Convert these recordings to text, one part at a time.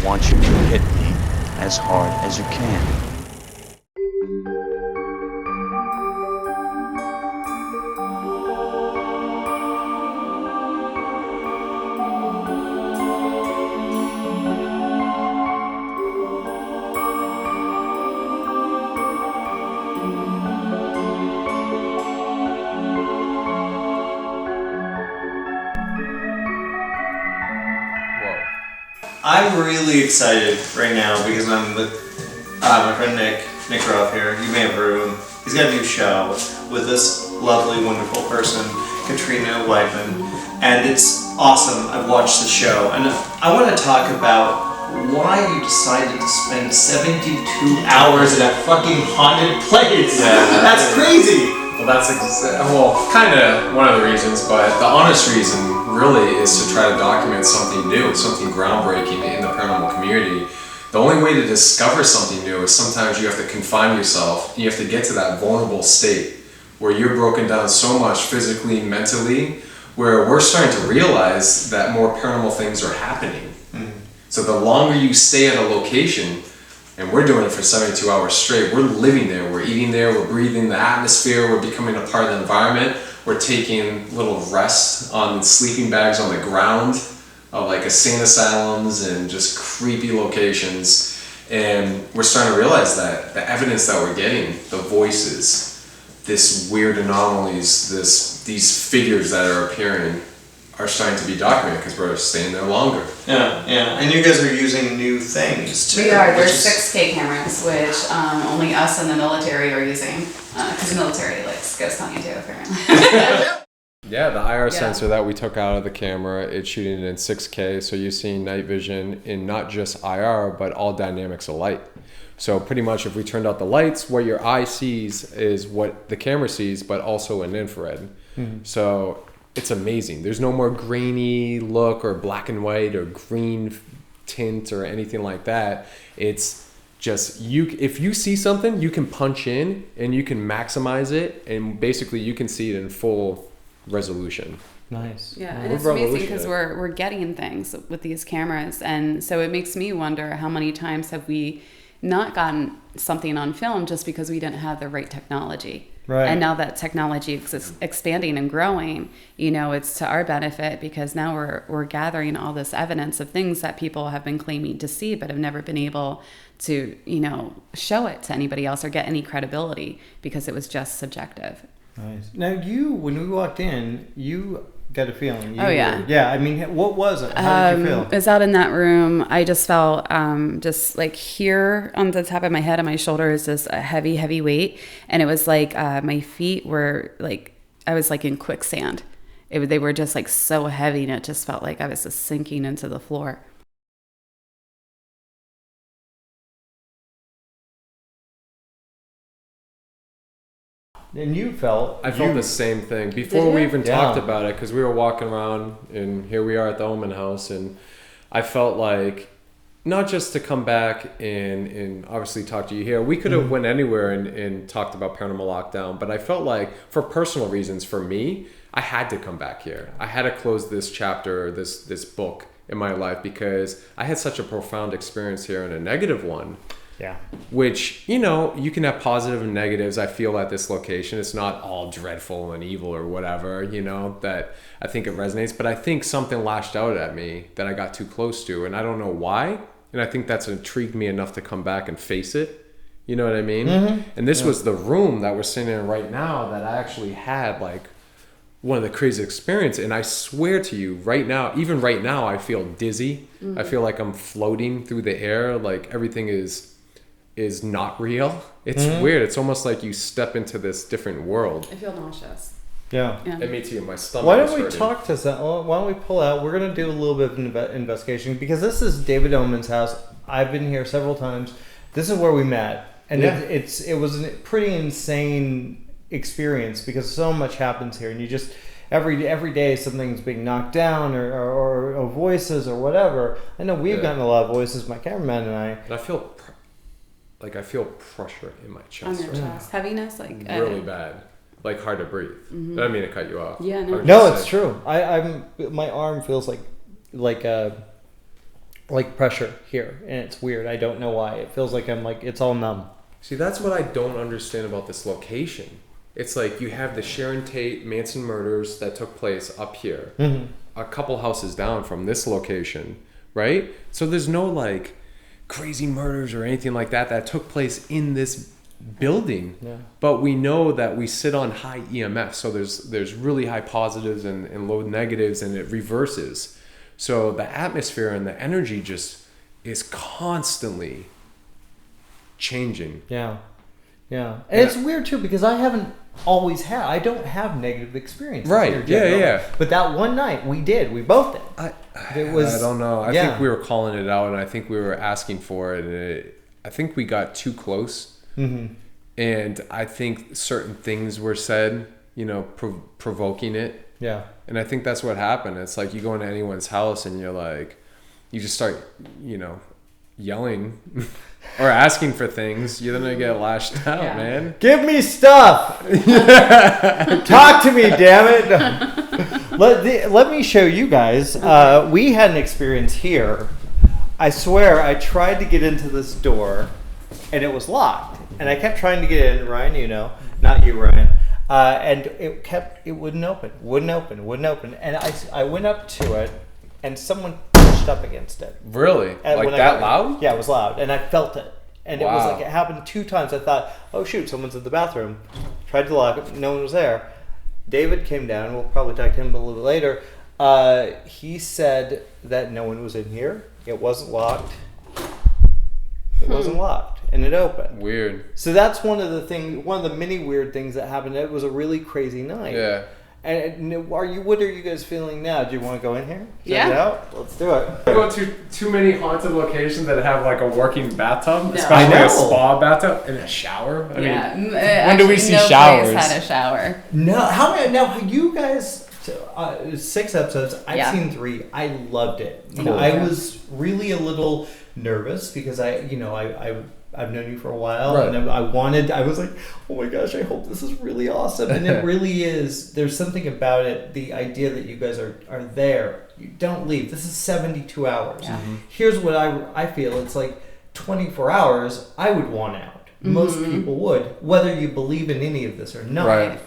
want you to hit me as hard as you can. I'm really excited right now because I'm with my friend Nick Groff here. You may have heard of him. He's got a new show with this lovely, wonderful person, Katrina Weidman, and it's awesome. I've watched the show, and I want to talk about why you decided to spend 72 hours in that fucking haunted place. Yeah, that's crazy. Well, that's kind of one of the reasons, but the honest reason really is to try to document something new, something groundbreaking in the paranormal community. The only way to discover something new is sometimes you have to confine yourself, and you have to get to that vulnerable state where you're broken down so much physically, mentally, where we're starting to realize that more paranormal things are happening. Mm-hmm. So the longer you stay at a location, and we're doing it for 72 hours straight, we're living there, we're eating there, we're breathing the atmosphere, we're becoming a part of the environment, we're taking little rest on sleeping bags on the ground of like insane asylums and just creepy locations. And we're starting to realize that the evidence that we're getting, the voices, this weird anomalies, these figures that are appearing are starting to be documented because we're staying there longer. Yeah. And you guys are using new things too. We are. There's 6K cameras, which only us and the military are using, because the military likes ghost hunting too, apparently. Yeah, the IR sensor that we took out of the camera, it's shooting it in 6K, so you're seeing night vision in not just IR, but all dynamics of light. So pretty much if we turned out the lights, what your eye sees is what the camera sees, but also in infrared. Mm-hmm. So it's amazing. There's no more grainy look or black and white or green tint or anything like that. It's just if you see something, you can punch in and you can maximize it, and basically you can see it in full resolution. Nice. Yeah, and it's amazing because we're getting things with these cameras, and so it makes me wonder how many times have we not gotten something on film just because we didn't have the right technology. Right. And now that technology is expanding and growing, it's to our benefit because now we're gathering all this evidence of things that people have been claiming to see but have never been able to, show it to anybody else or get any credibility because it was just subjective. Nice. Now when we walked in, you got a feeling. Yeah. I mean, what was it? How did you feel? I was out in that room. I just felt just like here on the top of my head and my shoulder is just a heavy, heavy weight. And it was like my feet were like, I was like in quicksand. They were just like so heavy, and it just felt like I was just sinking into the floor. And you felt... I felt the same thing. Before we even talked about it, because we were walking around, and here we are at the Omen house, and I felt like, not just to come back and obviously talk to you here, we could have went anywhere and talked about Paranormal Lockdown, but I felt like, for personal reasons, for me, I had to come back here. I had to close this chapter, this book in my life, because I had such a profound experience here, and a negative one. Yeah. Which, you can have positive and negatives. I feel at this location, it's not all dreadful and evil or whatever, that I think it resonates. But I think something lashed out at me that I got too close to, and I don't know why. And I think that's intrigued me enough to come back and face it. You know what I mean? Mm-hmm. And this was the room that we're sitting in right now that I actually had like one of the craziest experiences. And I swear to you, even right now, I feel dizzy. Mm-hmm. I feel like I'm floating through the air, like everything is not real. It's weird. It's almost like you step into this different world. I feel nauseous. Yeah. And me too. My stomach. Why don't we talk to that? Why don't we pull out? We're going to do a little bit of investigation because this is David Omen's house. I've been here several times. This is where we met, and it was a pretty insane experience because so much happens here, and you just every day something's being knocked down or voices or whatever. I know we've gotten a lot of voices, my cameraman and I. And I feel pressure in my chest. On your chest, heaviness, like really bad, like hard to breathe. Mm-hmm. I didn't mean to cut you off. Yeah, no. No, it's true. My arm feels like like pressure here, and it's weird. I don't know why. It feels like it's all numb. See, that's what I don't understand about this location. It's like you have the Sharon Tate Manson murders that took place up here, a couple houses down from this location, right? So there's no like crazy murders or anything like that took place in this building. Yeah. But we know that we sit on high EMF, so there's really high positives and low negatives, and it reverses. So the atmosphere and the energy just is constantly changing. Yeah. And it's weird too, because I don't have negative experiences. Right. Yeah. But that one night we both did. I don't know. I think we were calling it out, and I think we were asking for it, and I think we got too close. Mm-hmm. And I think certain things were said, provoking it. Yeah. And I think that's what happened. It's like you go into anyone's house and you're like, you just start, yelling or asking for things. You're going to get lashed out, man. Give me stuff. Talk to me, damn it. Let me show you guys. We had an experience here. I swear I tried to get into this door and it was locked. And I kept trying to get in, Ryan, not you, Ryan. And it wouldn't open. And I went up to it, and someone pushed up against it. Really? Like that loud? Yeah, it was loud, and I felt it. And It was like, it happened 2 times. I thought, oh shoot, someone's in the bathroom. Tried to lock it, no one was there. David came down, we'll probably talk to him a little bit later. He said that no one was in here. It wasn't locked. And it opened. Weird. So that's one of the many weird things that happened. It was a really crazy night. Yeah. And what are you guys feeling now? Do you want to go in here? Check it out? Let's do it. I go to too many haunted locations that have like a working bathtub, No. especially a spa bathtub and a shower. I mean, when do we see showers? Place had a shower. No, how many? Now you guys. 6 episodes. I've seen 3. I loved it. I was really a little nervous because I've known you for a while, right. And I was like, oh my gosh, I hope this is really awesome. And it really is. There's something about it, the idea that you guys are there. You don't leave. This is 72 hours. Yeah. Mm-hmm. Here's what I feel. It's like 24 hours, I would want out. Mm-hmm. Most people would, whether you believe in any of this or not. Right.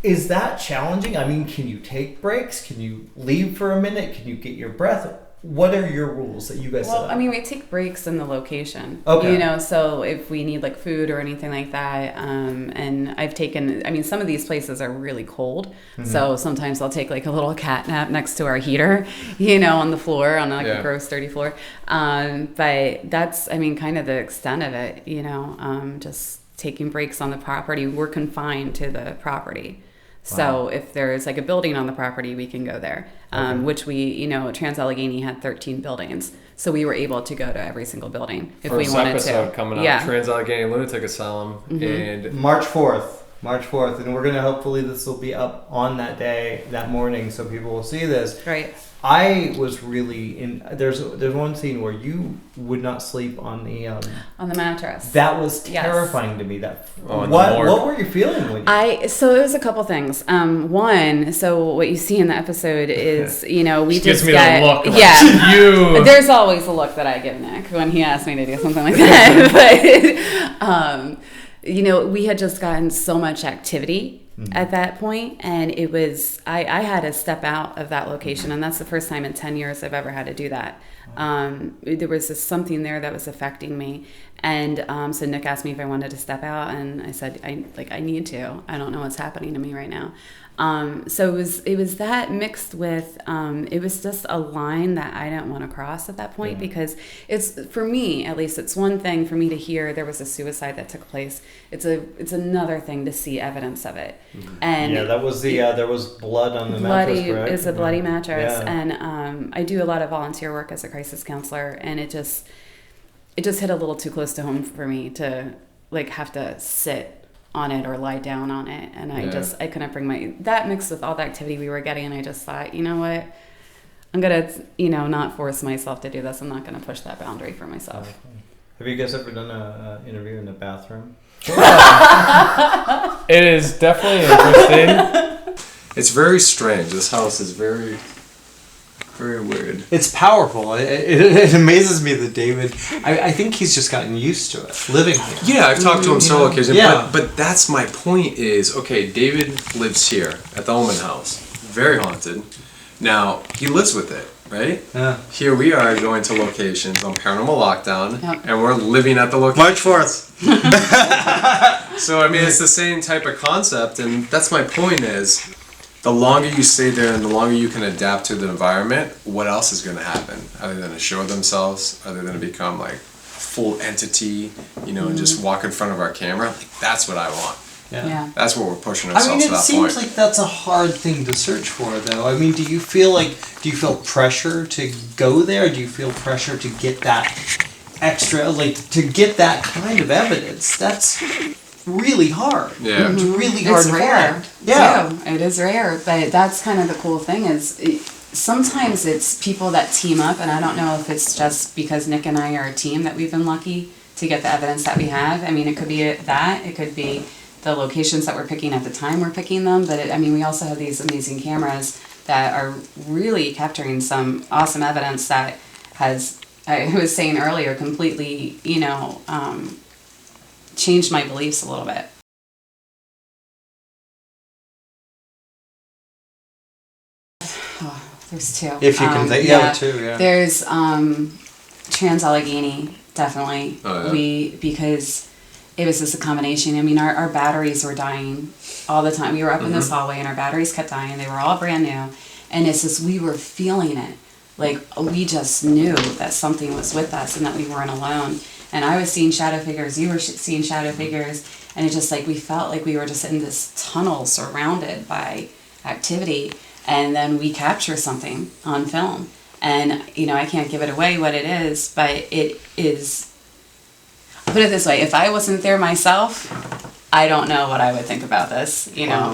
Is that challenging? I mean, can you take breaks? Can you leave for a minute? Can you get your breath? What are your rules that you guys set up? I mean, we take breaks in the location. Okay. So if we need like food or anything like that, and I've taken, some of these places are really cold. Mm-hmm. So sometimes I'll take like a little cat nap next to our heater, on the floor, on like a gross dirty floor. But that's, kind of the extent of it, just taking breaks on the property. We're confined to the property. So if there's like a building on the property, we can go there, which we, Trans-Allegheny had 13 buildings. So we were able to go to every single building if we wanted to. Coming up, Trans-Allegheny Lunatic Asylum. Mm-hmm. And March 4th. And we're going to, hopefully this will be up on that morning, so people will see this. Right. I was really there's one scene where you would not sleep on the mattress. That was terrifying to me. What were you feeling when so it was a couple things. One, so what you see in the episode is, we she just gives me get the look. You. There's always a look that I give Nick when he asks me to do something like that. But we had just gotten so much activity at that point, and it was I had to step out of that location, and that's the first time in 10 years I've ever had to do that. There was something there that was affecting me, and so Nick asked me if I wanted to step out, and I said I need to. I don't know what's happening to me right now. So it was that mixed with it was just a line that I didn't want to cross at that point, because it's, for me at least, it's one thing for me to hear there was a suicide that took place. It's another thing to see evidence of it. Mm-hmm. And that was there was blood on the mattress, correct? It's a bloody mattress, and I do a lot of volunteer work as a crisis counselor, and it just hit a little too close to home for me to have to sit on it or lie down on it, and I couldn't bring that mixed with all the activity we were getting, and I just thought, you know what, I'm gonna not force myself to do this. I'm not gonna push that boundary for myself. Have you guys ever done an interview in the bathroom? It is definitely interesting. It's very strange. This house is very Very weird. It's powerful. It amazes me that David. I think he's just gotten used to it, living here. Yeah, I've talked to him several occasions. Yeah. But that's my point is, okay, David lives here at the Omen house. Very haunted. Now, he lives with it, right? Yeah. Here we are going to locations on Paranormal Lockdown, Yep. and we're living at the location. March 4th. So, I mean, it's the same type of concept, and that's my point is, the longer you stay there and the longer you can adapt to the environment, what else is going to happen? Are they going to show themselves? Are they going to become like full entity, and just walk in front of our camera? Like, that's what I want. Yeah. That's what we're pushing I ourselves mean, to it that seems point. like that's a hard thing to search for, though. I mean, do you feel pressure to go there? Do you feel pressure to get that extra, to get that kind of evidence? That's really hard. Yeah. It's really hard It's to rare. find. Yeah. Too. It is rare, but that's kind of the cool thing is sometimes it's people that team up, and I don't know if it's just because Nick and I are a team that we've been lucky to get the evidence that we have. I mean, it could be that. It could be the locations that we're picking at the time we're picking them, but we also have these amazing cameras that are really capturing some awesome evidence that has, I was saying earlier, completely, changed my beliefs a little bit. Oh, there's two. If you can think, two, yeah. There's Trans-Allegheny, definitely. Oh, yeah. Because it was just a combination. I mean, our batteries were dying all the time. We were up in this hallway and our batteries kept dying. They were all brand new. And it's just, we were feeling it. Like, we just knew that something was with us and that we weren't alone. And I was seeing shadow figures, you were seeing shadow figures, and it just we felt like we were just in this tunnel surrounded by activity, and then we capture something on film. And, I can't give it away what it is, but it is, put it this way, if I wasn't there myself, I don't know what I would think about this,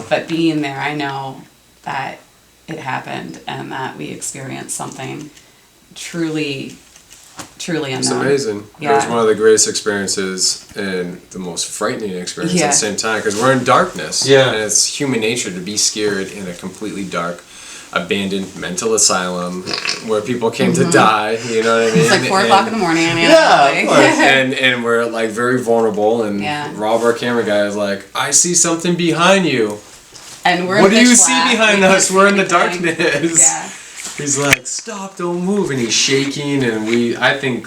but being there, I know that it happened and that we experienced something truly unknown. It's amazing. Yeah. It was one of the greatest experiences and the most frightening experience at the same time because we're in darkness. Yeah. And it's human nature to be scared in a completely dark, abandoned mental asylum where people came to die. You know what I mean? It's like 4 o'clock in the morning. Yeah, of course. And we're very vulnerable. And Rob, our camera guy, is like, I see something behind you. And we're what in do you pitch see black. behind We us? can't We're see in the anything. darkness. Yeah. He's like, stop, don't move, and he's shaking, and I think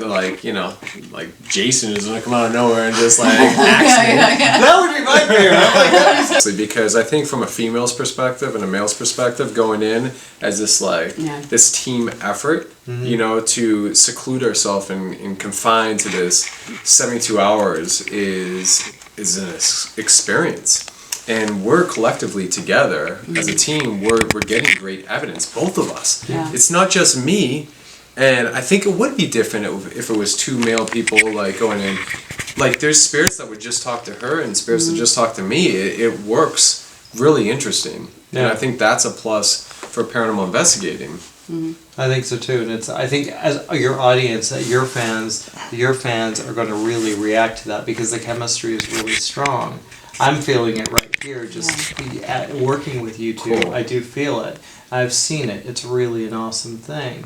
Jason is gonna come out of nowhere and just axe me. That would be my favorite. Because I think from a female's perspective and a male's perspective, going in as this this team effort, to seclude ourselves and confine to this 72 hours is an experience. And we're collectively together as a team. We're getting great evidence, both of us. Yeah. It's not just me, and I think it would be different if it was 2 male people going in. There's spirits that would just talk to her, and spirits that just talk to me. It works really interesting, and I think that's a plus for paranormal investigating. I think so too, and I think as your audience, your fans are going to really react to that because the chemistry is really strong. I'm feeling it right here, just working with you two. Cool. I do feel it. I've seen it. It's really an awesome thing.